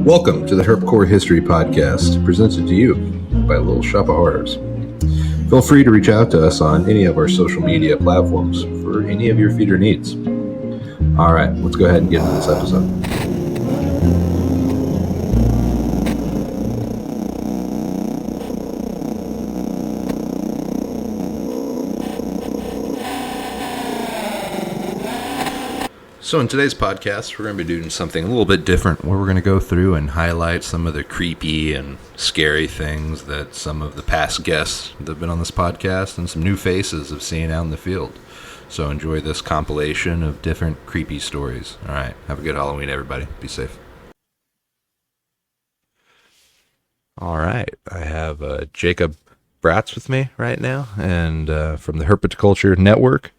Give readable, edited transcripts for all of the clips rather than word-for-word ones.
Welcome to the HerpCore History Podcast, presented to you by Little Shop of Horrors. Feel free to reach out to us on any of our social media platforms for any of your feeder needs. All right, let's go ahead and get into this episode. So in today's podcast, we're going to be doing something a little bit different, where we're going to go through and highlight some of the creepy and scary things that some of the past guests that have been on this podcast and some new faces have seen out in the field. So enjoy this compilation of different creepy stories. All right, have a good Halloween, everybody. Be safe. All right, I have Jacob Bratz with me right now, and from the HerpCore Network.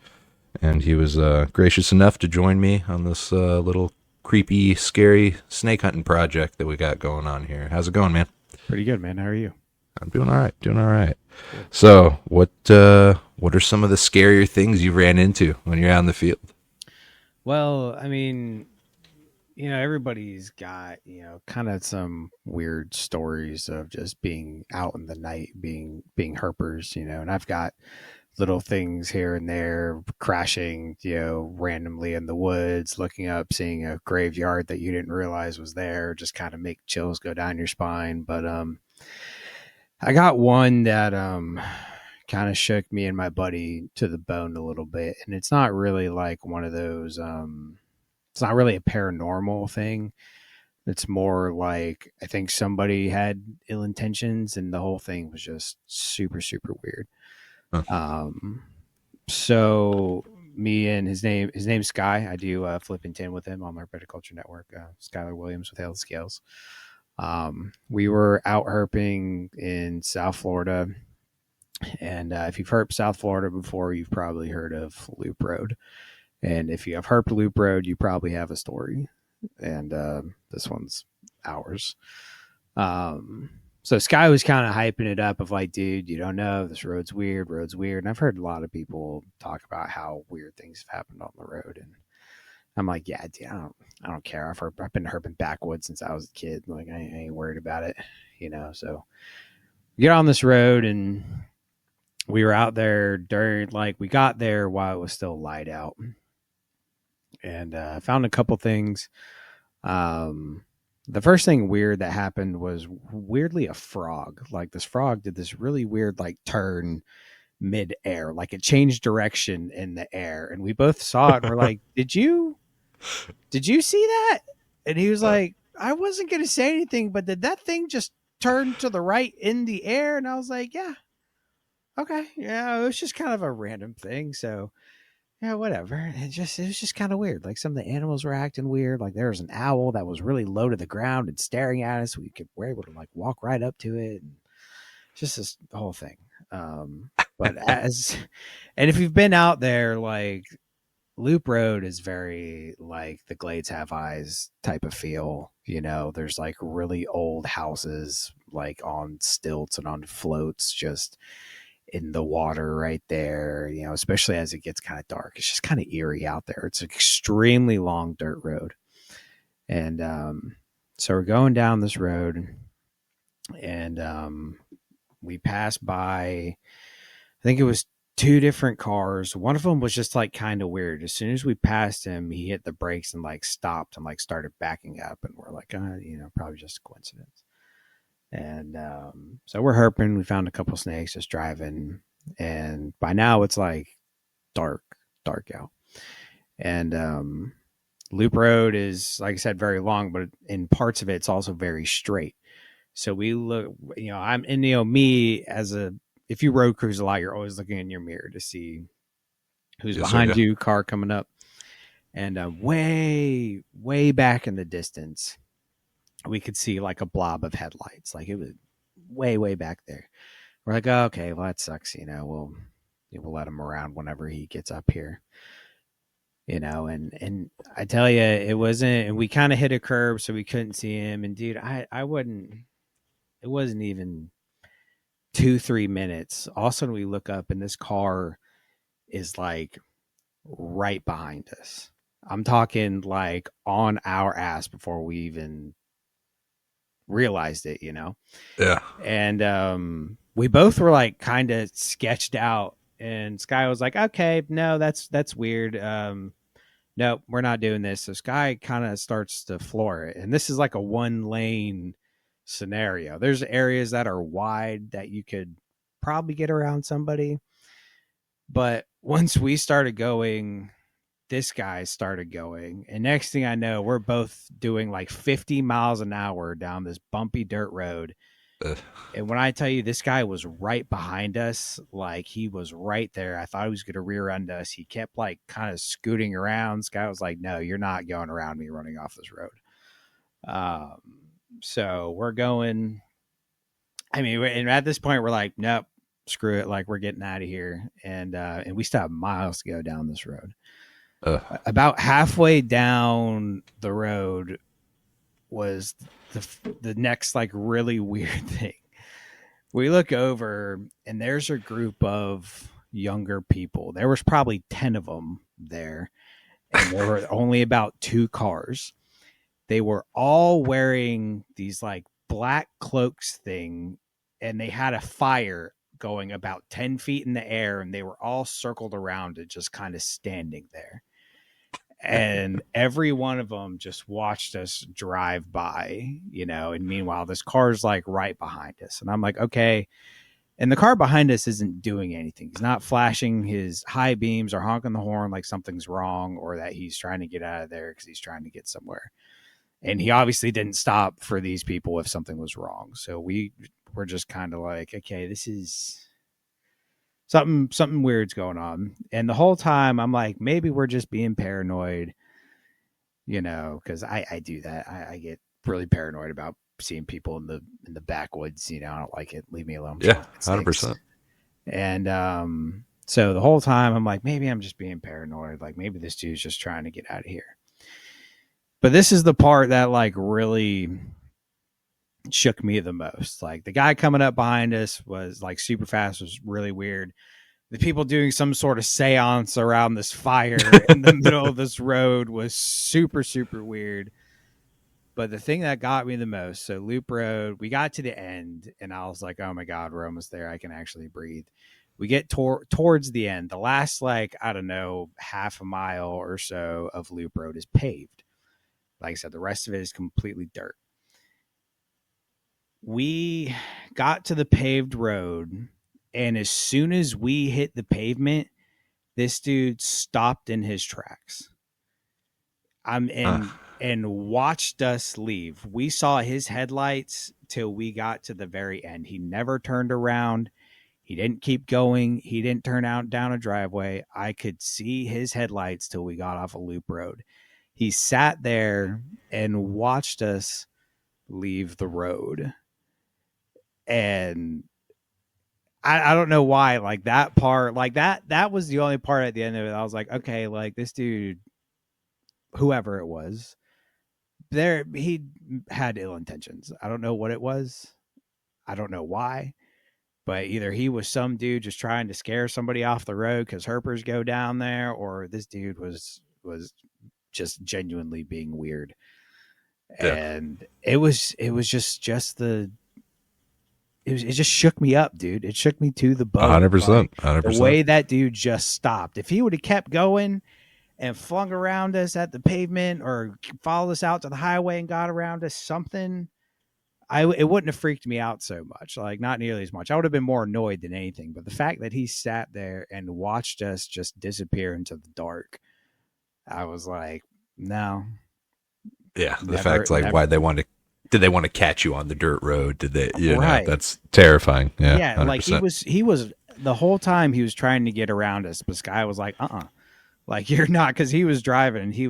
And he was gracious enough to join me on this little creepy, scary snake hunting project that we got going on here. How's it going, man? Pretty good, man. How are you? I'm doing all right. Good. So, what are some of the scarier things you ran into when you're out in the field? Well, I mean, everybody's got, kind of some weird stories of just being out in the night, being herpers, and I've got little things here and there, crashing, randomly in the woods, looking up, seeing a graveyard that you didn't realize was there, just kind of make chills go down your spine. But I got one that kind of shook me and my buddy to the bone a little bit. And it's not really like one of those, it's not really a paranormal thing. It's more like, I think somebody had ill intentions and the whole thing was just super, super weird. Huh. So me and his name's Sky. I do flip and tin with him on my HerpCore Network. Skylar Williams with Hail Scales. We were out herping in South Florida, and if you've herped South Florida before, you've probably heard of Loop Road. And if you have herped Loop Road, you probably have a story. And this one's ours. So Sky was kind of hyping it up of like, dude, you don't know, this road's weird. And I've heard a lot of people talk about how weird things have happened on the road. And I'm like, yeah, dude, I don't care. I've been herping backwoods since I was a kid. Like, I ain't worried about it, So we get on this road and we were out there we got there while it was still light out. And found a couple things. The first thing weird that happened was weirdly a frog. Like this frog did this really weird like turn mid-air, like it changed direction in the air, and we both saw it and we're like, did you see that? And he was like, I wasn't gonna say anything, but did that thing just turn to the right in the air? And I was like, yeah, okay, yeah, it was just kind of a random thing. So yeah, whatever. It was just kind of weird. Like some of the animals were acting weird. Like there was an owl that was really low to the ground and staring at us. We're able to like walk right up to it. And just this whole thing. But and if you've been out there, like Loop Road is very like the Glades Have Eyes type of feel. There's like really old houses like on stilts and on floats, just in the water right there, especially as it gets kind of dark. It's just kind of eerie out there. It's an extremely long dirt road. And so we're going down this road and we passed by, I think it was two different cars. One of them was just like kind of weird. As soon as we passed him, he hit the brakes and like stopped and like started backing up. And we're like, probably just a coincidence. And so we're herping. We found a couple snakes just driving, and by now it's like dark out. And Loop Road is, like I said, very long, but in parts of it, it's also very straight. So we look, if you road cruise a lot, you're always looking in your mirror to see who's behind you, car coming up, and way back in the distance, we could see like a blob of headlights. Like it was way back there. We're like, oh, okay, well that sucks. We'll let him around whenever he gets up here. And I tell you, it wasn't. And we kind of hit a curb, so we couldn't see him. And dude, I wouldn't. It wasn't even 2-3 minutes. All of a sudden, we look up, and this car is like right behind us. I'm talking like on our ass before we even realized it, you know? Yeah. And we both were like kind of sketched out, and Sky was like, okay, no, that's weird. No, we're not doing this. So Sky kind of starts to floor it. And this is like a 1 lane scenario. There's areas that are wide that you could probably get around somebody. But once we started going, this guy started going. And next thing I know, we're both doing like 50 miles an hour down this bumpy dirt road. Ugh. And when I tell you this guy was right behind us, like he was right there. I thought he was going to rear end us. He kept like kind of scooting around. This guy was like, no, you're not going around me running off this road. So we're going. I mean, and at this point, we're like, nope, screw it. Like we're getting out of here. And we still have miles to go down this road. About halfway down the road was the next like really weird thing. We look over and there's a group of younger people. There was probably 10 of them there, and there were only about 2 cars. They were all wearing these like black cloaks thing, and they had a fire going about 10 feet in the air, and they were all circled around it, just kind of standing there. And every one of them just watched us drive by, you know, and meanwhile this car's like right behind us, and I'm like, okay. And the car behind us isn't doing anything. He's not flashing his high beams or honking the horn like something's wrong, or that he's trying to get out of there because he's trying to get somewhere. And he obviously didn't stop for these people if something was wrong. So we were just kind of like, okay, this is something weird's going on. And the whole time I'm like, maybe we're just being paranoid, you know, because I do that. I get really paranoid about seeing people in the backwoods. You know, I don't like it. Leave me alone. Yeah, 100%. And so the whole time I'm like, maybe I'm just being paranoid. Like maybe this dude's just trying to get out of here. But this is the part that like really shook me the most. Like the guy coming up behind us was like super fast, was really weird. The people doing some sort of seance around this fire in the middle of this road was super, super weird. But the thing that got me the most, so Loop Road, we got to the end and I was like, oh my God, we're almost there. I can actually breathe. We get towards the end. The last, like, I don't know, half a mile or so of Loop Road is paved. Like I said, the rest of it is completely dirt. We got to the paved road, and as soon as we hit the pavement, this dude stopped in his tracks. And watched us leave. We saw his headlights till we got to the very end. He never turned around. He didn't keep going. He didn't turn out down a driveway. I could see his headlights till we got off a loop road. He sat there and watched us leave the road. And I don't know why, like that part, like that was the only part at the end of it. I was like, okay, like this dude, whoever it was, there, he had ill intentions. I don't know what it was. I don't know why, but either he was some dude just trying to scare somebody off the road because herpers go down there, or this dude was just genuinely being weird. Yeah. And it just shook me up, dude. It shook me to the bone. 100%. 100%. The way that dude just stopped. If he would have kept going and flung around us at the pavement or followed us out to the highway and got around us, something, it wouldn't have freaked me out so much. Like, not nearly as much. I would have been more annoyed than anything. But the fact that he sat there and watched us just disappear into the dark, I was like, no. Yeah, the fact, like, why they wanted to. Did they want to catch you on the dirt road? Did they? You right. know, that's terrifying. Yeah, yeah. 100%. Like he was the whole time he was trying to get around us, but Sky was like, like you're not, because he was driving and he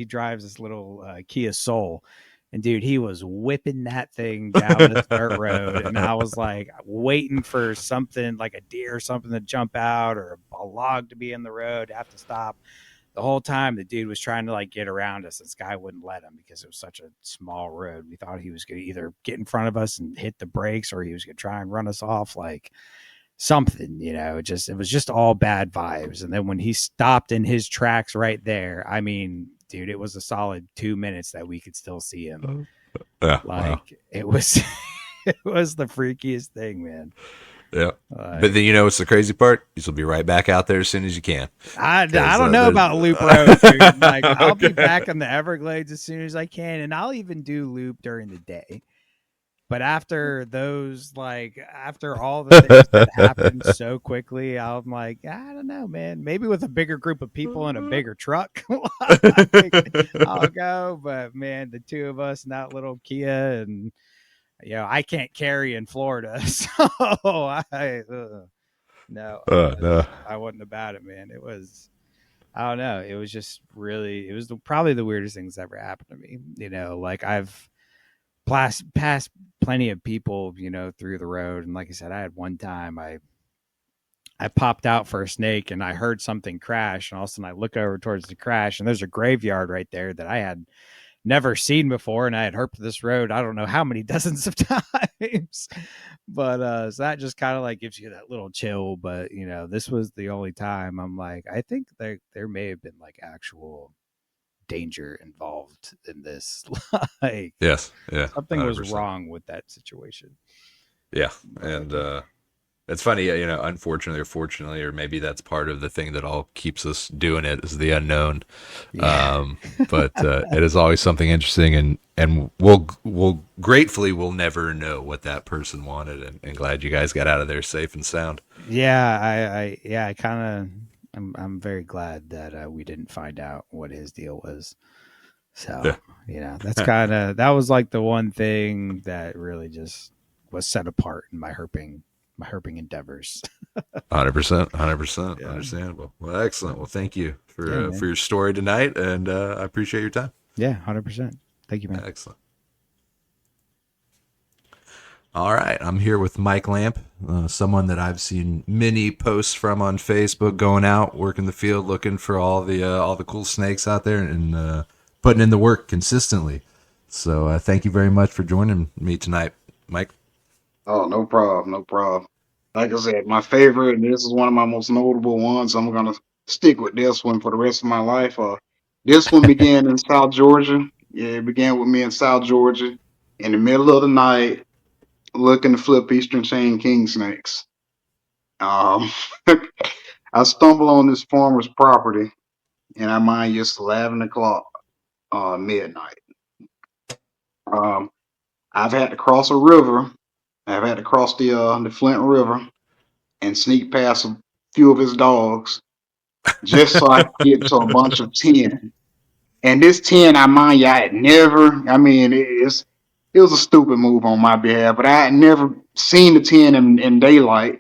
drives this little Kia Soul, and dude, he was whipping that thing down this dirt road, and I was like waiting for something like a deer or something to jump out or a log to be in the road, have to stop. The whole time the dude was trying to like get around us, and Sky wouldn't let him because it was such a small road. We thought he was going to either get in front of us and hit the brakes, or he was going to try and run us off, like something, you know. It was just all bad vibes. And then when he stopped in his tracks right there, I mean, dude, it was a solid 2 minutes that we could still see him. Yeah. Wow. Like it was, it was the freakiest thing, man. Yeah. But Like then it's the crazy part. You'll be right back out there as soon as you can. I Because don't know there's about loop road, dude. Like I'll be okay. back in the Everglades as soon as I can, and I'll even do loop during the day. But after those, like after all the things that happened so quickly, I'm like, I don't know, man. Maybe with a bigger group of people in a bigger truck, like, I'll go. But man, the two of us in that little Kia, and I can't carry in Florida, so no, No. I wasn't about it, man. It was. I don't know. It was just really. It was probably the weirdest things that ever happened to me. Like I've passed plenty of people, through the road. And like I said, I had one time I popped out for a snake and I heard something crash. And all of a sudden I look over towards the crash and there's a graveyard right there that I had never seen before. And I had herped this road, I don't know how many dozens of times. But so that just kind of like gives you that little chill. But this was the only time I'm like, I think there may have been like actual danger involved in this. Like Yes. Yeah. something was 100%. wrong with that situation. Yeah. But And it's funny, unfortunately or fortunately, or maybe that's part of the thing that all keeps us doing it is the unknown. yeah, But it is always something interesting, and we'll gratefully we'll never know what that person wanted, and glad you guys got out of there safe and sound. I kind of, I'm very glad that we didn't find out what his deal was. So Yeah. that's kind of that was like the one thing that really just was set apart in my herping endeavors. 100%, 100%, Yeah, understandable. Well, excellent. Well, thank you yeah, for man. your story tonight, and I appreciate your time. Yeah, 100%. Thank you, man. Excellent. All right, I'm here with Mike Lamp, someone that I've seen many posts from on Facebook, going out, working the field, looking for all the cool snakes out there, and putting in the work consistently. So thank you very much for joining me tonight, Mike. Oh, no problem, no problem. Like I said, my favorite, and this is one of my most notable ones. I'm gonna stick with this one for the rest of my life. This one began in South Georgia. Yeah, it began with me in South Georgia in the middle of the night, looking to flip Eastern chain king snakes. Um, I stumble on this farmer's property, and I mind you, it's 11 o'clock, midnight. Um, I've had to cross a river. I've had to cross the Flint River and sneak past a few of his dogs just so I could get to a bunch of 10. And this 10, I mind you, I had never, I mean, it was a stupid move on my behalf, but I had never seen the 10 in daylight.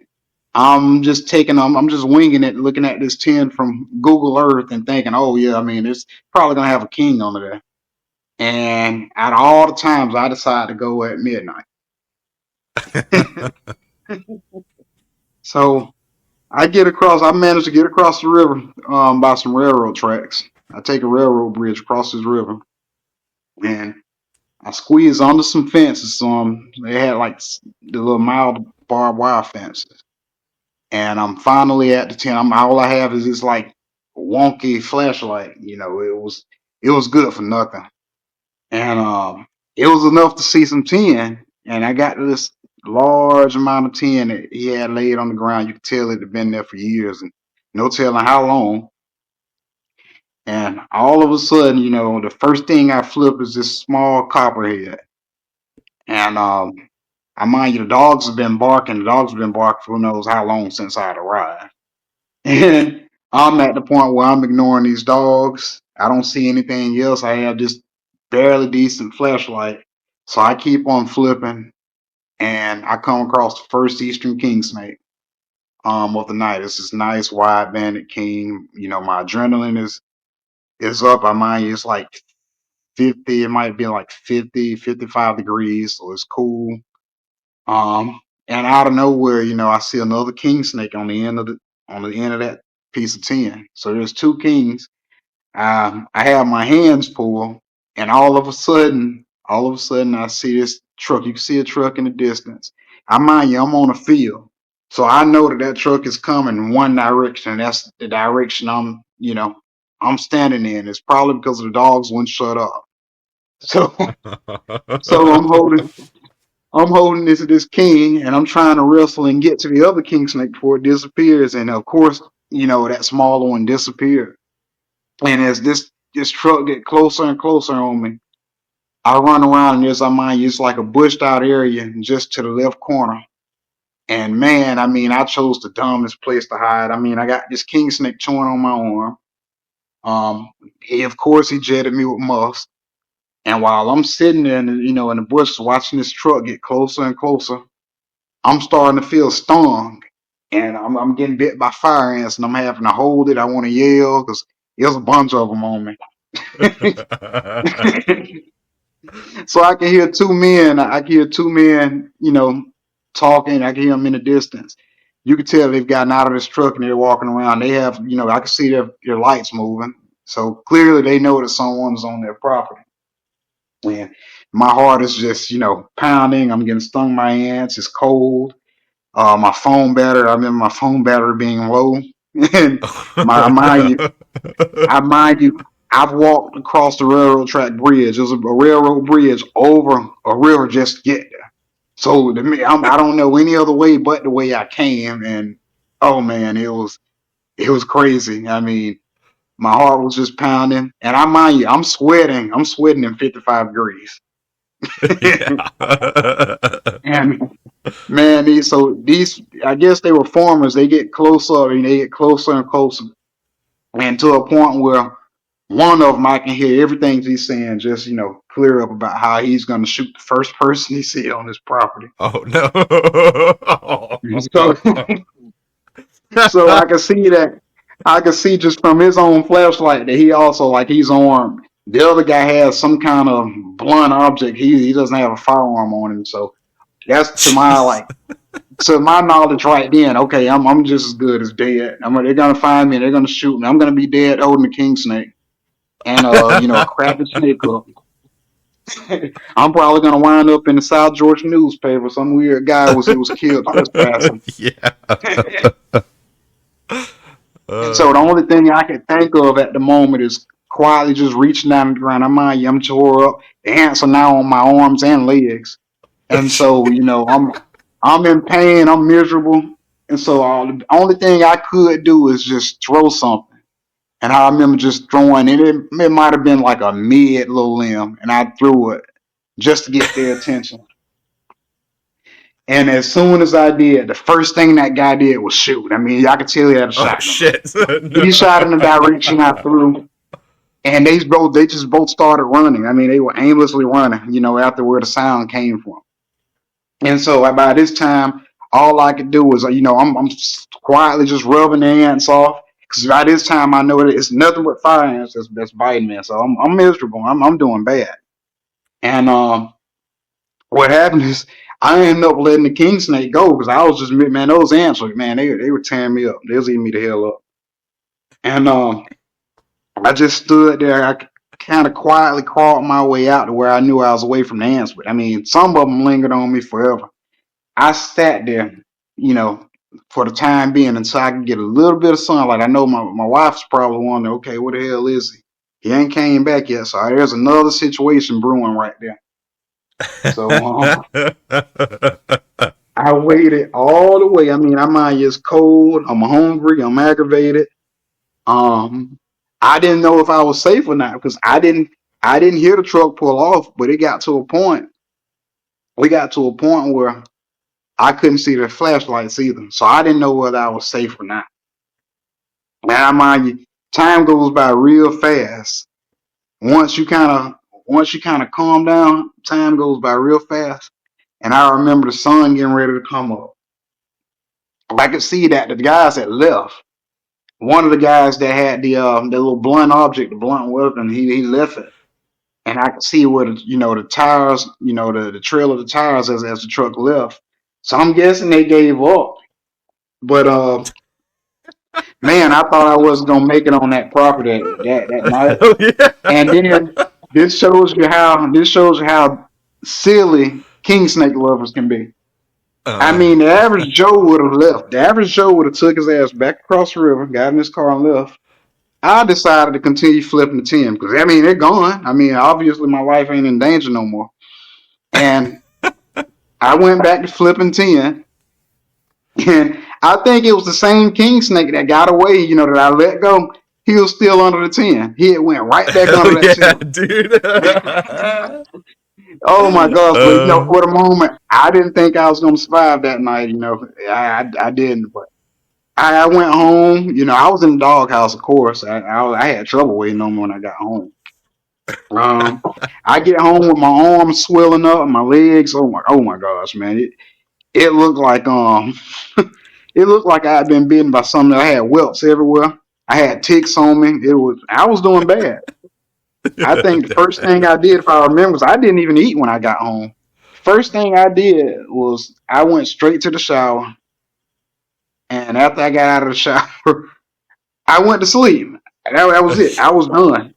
I'm just taking them, I'm just winging it, looking at this 10 from Google Earth and thinking, oh, yeah, I mean, it's probably going to have a king under there. And out of all the times, I decided to go at midnight. So I managed to get across the river by some railroad tracks. I take a railroad bridge across this river and I squeeze under some fences. They had like the little mild barbed wire fences. And I'm finally at the tent. All I have is this like wonky flashlight. It was good for nothing. And it was enough to see some 10. And I got this large amount of 10 that he had laid on the ground. You could tell it had been there for years and no telling how long. And all of a sudden, the first thing I flip is this small copperhead. And I mind you, the dogs have been barking. The dogs have been barking for who knows how long since I'd arrived. And I'm at the point where I'm ignoring these dogs. I don't see anything else. I have this barely decent flashlight. So I keep on flipping and I come across the first Eastern king snake of the night. It's this nice wide banded king. My adrenaline is up. I mind you, it's like 50, it might be like 50, 55 degrees, so it's cool. And out of nowhere, I see another king snake on the end of that piece of tin. So there's two kings. I have my hands full, and all of a sudden, I see this truck. You can see a truck in the distance. I mind you, I'm on a field, so I know that truck is coming one direction. And that's the direction I'm standing in. It's probably because the dogs wouldn't shut up. So so I'm holding this king, and I'm trying to wrestle and get to the other king snake before it disappears. And of course, that smaller one disappeared. And as this truck get closer and closer on me, I run around, and there's, I mind you, it's like a bushed out area just to the left corner. And man, I mean, I chose the dumbest place to hide. I mean, I got this king snake chewing on my arm. Of course, he jetted me with musk. And while I'm sitting there, in the bushes watching this truck get closer and closer, I'm starting to feel stung, and I'm getting bit by fire ants, and I'm having to hold it. I want to yell because there's a bunch of them on me. So I can hear two men. I can hear two men, talking. I can hear them in the distance. You can tell they've gotten out of this truck and they're walking around. They have, I can see their lights moving. So clearly they know that someone's on their property. And my heart is just, pounding. I'm getting stung by ants. It's cold. My phone battery. I remember my phone battery being low. And I mind you, I've walked across the railroad track bridge. There's a railroad bridge over a river just to get there. So to me, I don't know any other way but the way I came. And oh man, it was crazy. I mean, my heart was just pounding, and I mind you, I'm sweating. I'm sweating in 55 degrees. And man, these, I guess they were farmers. They get closer, and they get closer and closer, and to a point where one of them, I can hear everything he's saying, just clear up about how he's going to shoot the first person he see on his property. Oh no! So, so I can see that. I can see just from his own flashlight that he also, like, he's armed. The other guy has some kind of blunt object. He doesn't have a firearm on him. So that's to my knowledge right then. Okay, I'm just as good as dead. They're gonna find me. They're gonna shoot me. I'm gonna be dead holding the king snake and a crappy snake hook. I'm probably gonna wind up in the South Georgia newspaper. Some weird guy was killed trespassing. Yeah. And so the only thing I can think of at the moment is quietly just reaching down the ground. I'm tore up. The ants are now on my arms and legs, and so I'm in pain. I'm miserable, and so the only thing I could do is just throw something. And I remember just throwing it. It might have been like a mid little limb, and I threw it just to get their attention. And as soon as I did, the first thing that guy did was shoot. I mean, I could tell he had a shotgun. Oh shit! No. He shot in the direction I threw, and they just both started running. I mean, they were aimlessly running, after where the sound came from. And so by this time, all I could do was, I'm quietly just rubbing the ants off. Because by this time, I know that it's nothing but fire ants that's biting me. So I'm miserable. I'm doing bad. And what happened is I ended up letting the king snake go because I was just, man, those ants were, man, they were tearing me up. They was eating me the hell up. And I just stood there. I kind of quietly crawled my way out to where I knew I was away from the ants. But I mean, some of them lingered on me forever. I sat there, for the time being until I could get a little bit of sunlight. I know my wife's probably wondering, okay, what the hell is he? He ain't came back yet. So there's another situation brewing right there. So I waited all the way. I mean, I mind you, it's cold. I'm hungry. I'm aggravated. I didn't know if I was safe or not because I didn't hear the truck pull off. But it got to a point. We got to a point where I couldn't see the flashlights either, so I didn't know whether I was safe or not. Now, mind you, time goes by real fast. Once you kind of calm down, time goes by real fast. And I remember the sun getting ready to come up. I could see that the guys had left. One of the guys that had the little blunt object, the blunt weapon, he left it, and I could see where the tires, the trail of the tires as the truck left. So I'm guessing they gave up. But man, I thought I wasn't gonna make it on that property that night. Oh, yeah. And then this shows you how silly king snake lovers can be. I mean, the average Joe would have left. The average Joe would have took his ass back across the river, got in his car and left. I decided to continue flipping the 10 because I mean they're gone. I mean, obviously my life ain't in danger no more. And I went back to flipping 10. And I think it was the same king snake that got away, that I let go. He was still under the 10. He had went right back Hell under that yeah, 10. dude. Oh my gosh! But uh, for the moment, I didn't think I was gonna survive that night. I didn't. But I went home. I was in the doghouse, of course. I had trouble waiting on me when I got home. Um, I get home with my arms swelling up, my legs. Oh my gosh, man! It looked like it looked like I had been bitten by something. I had welts everywhere. I had ticks on me. I was doing bad. I think the first thing I did, if I remember, was I didn't even eat when I got home. First thing I did was I went straight to the shower, and after I got out of the shower, I went to sleep. That was it. I was done.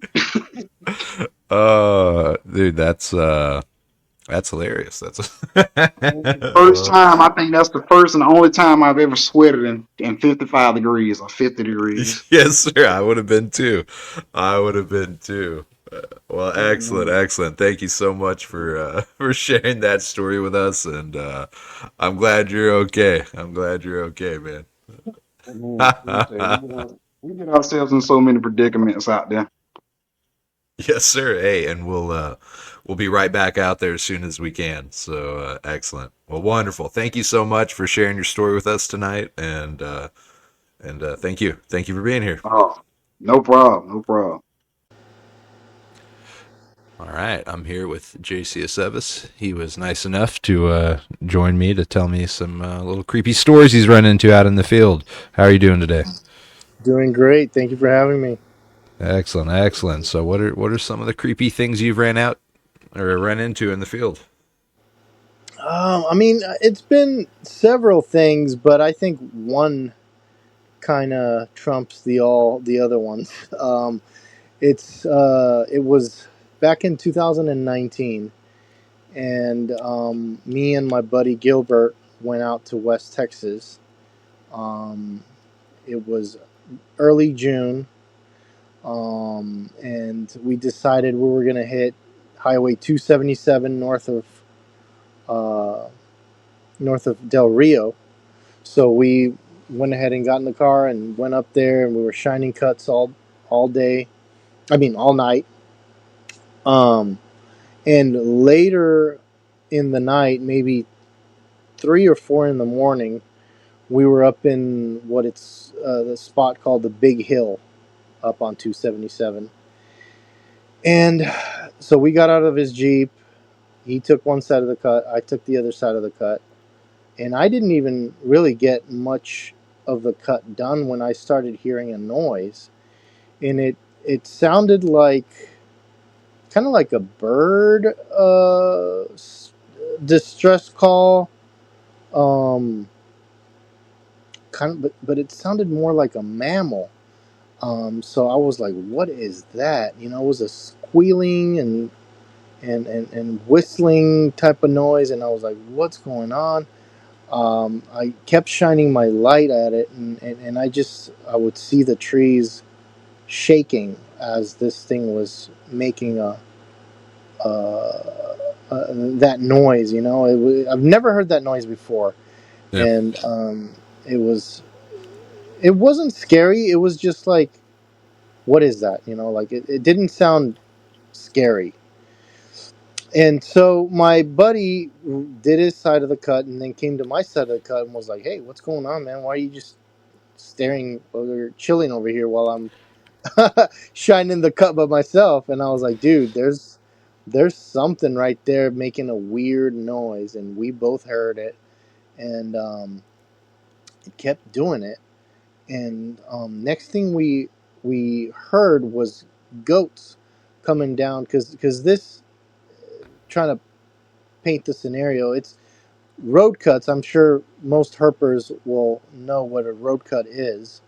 dude, that's hilarious. That's First time, I think that's the first and only time I've ever sweated in 55 degrees or 50 degrees. yes, sir. I would have been too. I would have been too. Well, excellent, excellent. Thank you so much for sharing that story with us, and I'm glad you're okay. I'm glad you're okay, man. We get ourselves in so many predicaments out there. Yes, sir. Hey, and we'll be right back out there as soon as we can. So excellent. Well, wonderful. Thank you so much for sharing your story with us tonight, and thank you for being here. Oh, no problem. No problem. All right, I'm here with JC Aceves. He was nice enough to join me to tell me some little creepy stories he's run into out in the field. How are you doing today? Doing great. Thank you for having me. Excellent, excellent. So, what are some of the creepy things you've ran out or run into in the field? I mean, it's been several things, but I think one kind of trumps the other ones. It was back in 2019, and me and my buddy Gilbert went out to West Texas. Um, it was early June, and we decided we were going to hit Highway 277 uh, north of Del Rio. So we went ahead and got in the car and went up there, and we were shining cuts all day. I mean, all night. Um, and later in the night, maybe 3 or 4 in the morning, we were up in what it's the spot called the Big Hill, up on 277. And so we got out of his Jeep. He took one side of the cut. I took the other side of the cut. And I didn't even really get much of the cut done when I started hearing a noise. And it sounded like kind of like a bird distress call. Um, but it sounded more like a mammal. So I was like, what is that? It was a squealing and whistling type of noise. And I was like, what's going on? I kept shining my light at it, and I would see the trees shaking as this thing was making that noise. I've never heard that noise before, Yeah. and it was it wasn't scary. It was just like, what is that? Like it didn't sound scary. And so my buddy did his side of the cut, and then came to my side of the cut and was like, "Hey, what's going on, man? Why are you just staring or chilling over here while I'm shining the cut by myself?" And I was like, dude, there's something right there making a weird noise, and we both heard it, and it kept doing it. And next thing we heard was goats coming down, because this, trying to paint the scenario, it's road cuts. I'm sure most herpers will know what a road cut is.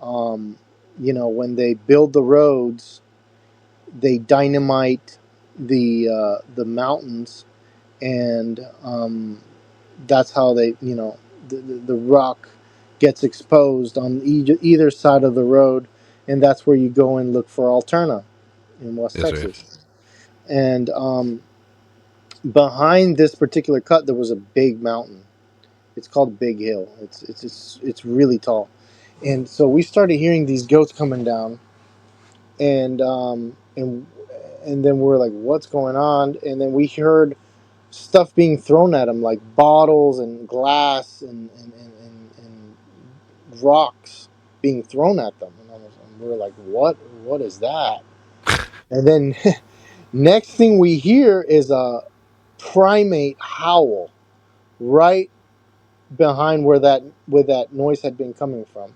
Um, when they build the roads, they dynamite the mountains, and that's how the rock gets exposed on either side of the road, and that's where you go and look for Alterna in West Yes, sir. Texas. And behind this particular cut, there was a big mountain. It's called Big Hill. It's really tall, and so we started hearing these goats coming down, and then we're like, "What's going on?" And then we heard stuff being thrown at them, like bottles and glass and rocks being thrown at them, and we're like, What is that?" And then next thing we hear is a primate howl right behind where that noise had been coming from.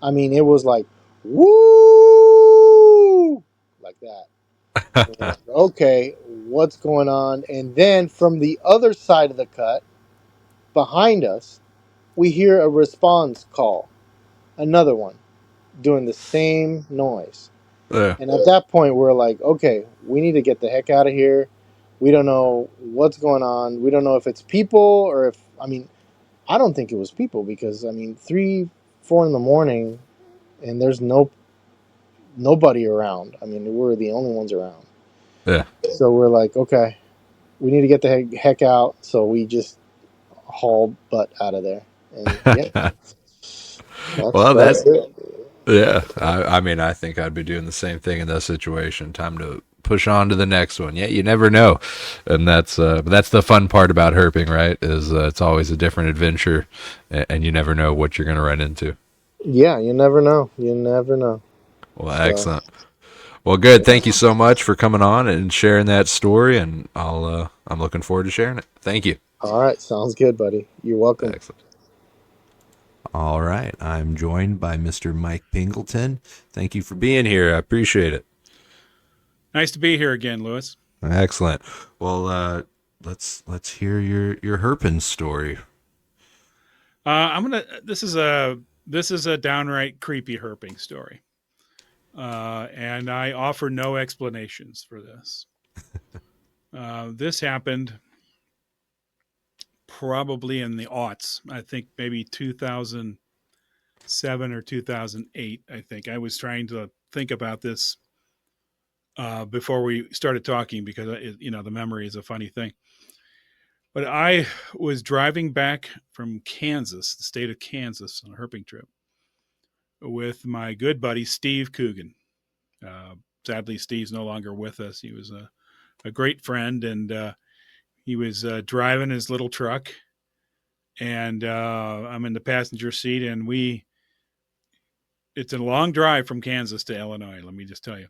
I mean, it was like woo, like that. And we're like, okay, what's going on? And then from the other side of the cut, behind us, we hear a response call, another one doing the same noise. Yeah. And at that point, we're like, okay, we need to get the heck out of here. We don't know what's going on. We don't know if it's people or if, I mean, I don't think it was people because, I mean, 3, 4 in the morning and there's nobody around. I mean, we're the only ones around. Yeah. So we're like, okay, we need to get the heck out. So we just hauled butt out of there. And yeah, Well, that's that's it. yeah. I mean, I think I'd be doing the same thing in that situation. Time to push on to the next one. Yeah, you never know, and that's the fun part about herping, right? Is it's always a different adventure, and you never know what you're going to run into. Yeah, you never know. You never know. Well, So, excellent. Well, good. Thank you so much for coming on and sharing that story, and I'm looking forward to sharing it. Thank you. all right, sounds good, buddy. You're welcome. Excellent. All right. I'm joined by Mr. Mike Pingleton. Thank you for being here. I appreciate it. Nice to be here again, Lewis. Excellent. Well, let's hear your herping story. This is a downright creepy herping story, and I offer no explanations for this. This happened probably in the aughts. I think maybe 2007 or 2008. I think I was trying to think about this before we started talking because the memory is a funny thing. But I was driving back from Kansas, the state of Kansas, on a herping trip with my good buddy Steve Coogan. Sadly, Steve's no longer with us. He was a great friend, and he was driving his little truck, and I'm in the passenger seat, and it's a long drive from Kansas to Illinois, let me just tell you.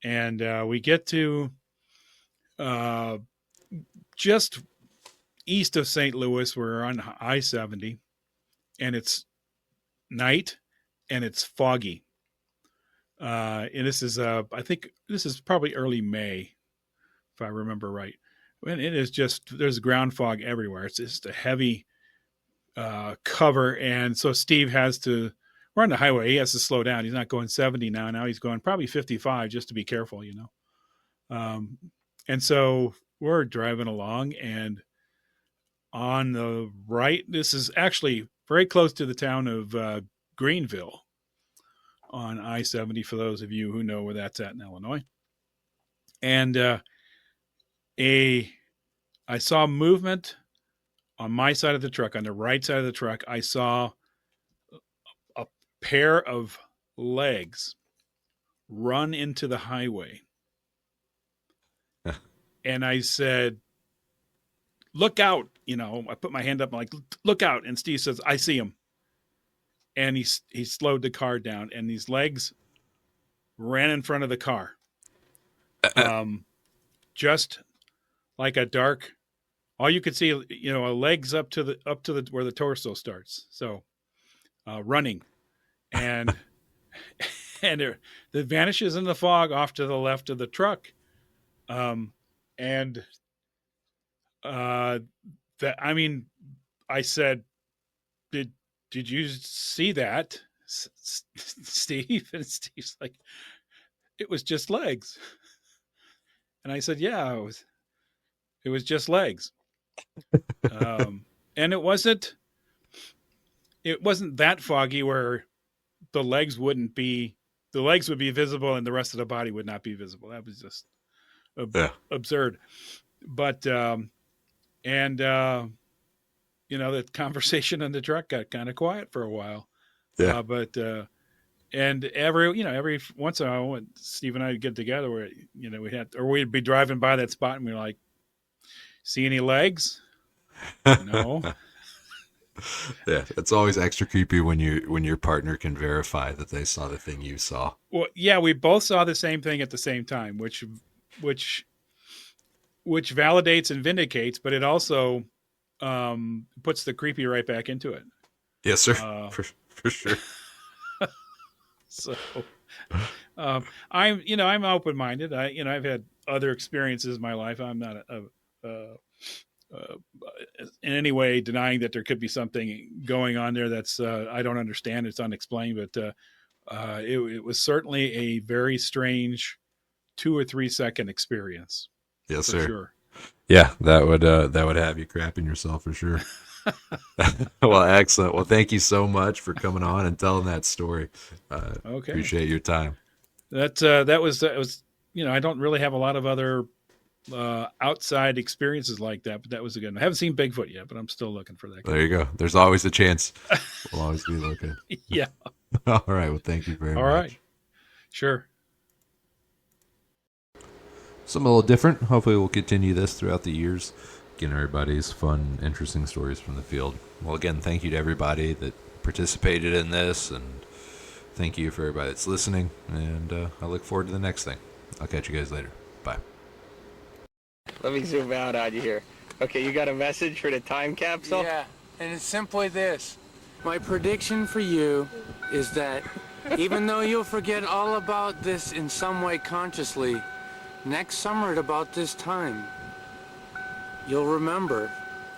And we get to just east of St. Louis. We're on I-70, and it's night, and it's foggy. And this is, I think this is probably early May, if I remember right. And it is just, there's ground fog everywhere. It's just a heavy cover. And so Steve we're on the highway. He has to slow down. He's not going 70 now. Now he's going probably 55 just to be careful, And so we're driving along, and on the right, this is actually very close to the town of Greenville on I-70, for those of you who know where that's at in Illinois. And I saw movement on my side of the truck. On the right side of the truck, I saw a pair of legs run into the highway. And I said, "Look out." I put my hand up, I'm like, "Look out." And Steve says, "I see him." And he slowed the car down, and these legs ran in front of the car. Just like a dark, all you could see, a legs up to the where the torso starts. So running, and and it vanishes in the fog off to the left of the truck. And I said, did you see that, Steve? And Steve's like, "It was just legs." And I said, "Yeah, it was just legs." And it wasn't that foggy where the legs wouldn't be the legs would be visible and the rest of the body would not be visible. That was just absurd. But the conversation in the truck got kind of quiet for a while. Yeah. And every once in a while, when Steve and I would get together, where we'd be driving by that spot, and we were like, "See any legs?" No. Yeah, it's always extra creepy when your partner can verify that they saw the thing you saw. Well, yeah, we both saw the same thing at the same time, which validates and vindicates, but it also puts the creepy right back into it. Yes, sir. For sure. So, I'm open-minded. I've had other experiences in my life. I'm not in any way denying that there could be something going on there that's I don't understand. It's unexplained, but it was certainly a very strange 2 or 3 second experience. Yes, sir. Sure. Yeah, that would have you crapping yourself for sure. Well, excellent. Well, thank you so much for coming on and telling that story. Okay. Appreciate your time. That was I don't really have a lot of other outside experiences like that, but that was a good one. I haven't seen Bigfoot yet, but I'm still looking for that. There you go. There's always a chance. We'll always be looking. Yeah. All right. Well, thank you very much. All right. Sure. Something a little different. Hopefully we'll continue this throughout the years. Getting everybody's fun, interesting stories from the field. Well, again, thank you to everybody that participated in this, and thank you for everybody that's listening, and I look forward to the next thing. I'll catch you guys later. Bye. Let me zoom out on you here. Okay, you got a message for the time capsule? Yeah, and it's simply this. My prediction for you is that even though you'll forget all about this in some way consciously, next summer at about this time, you'll remember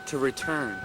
to return.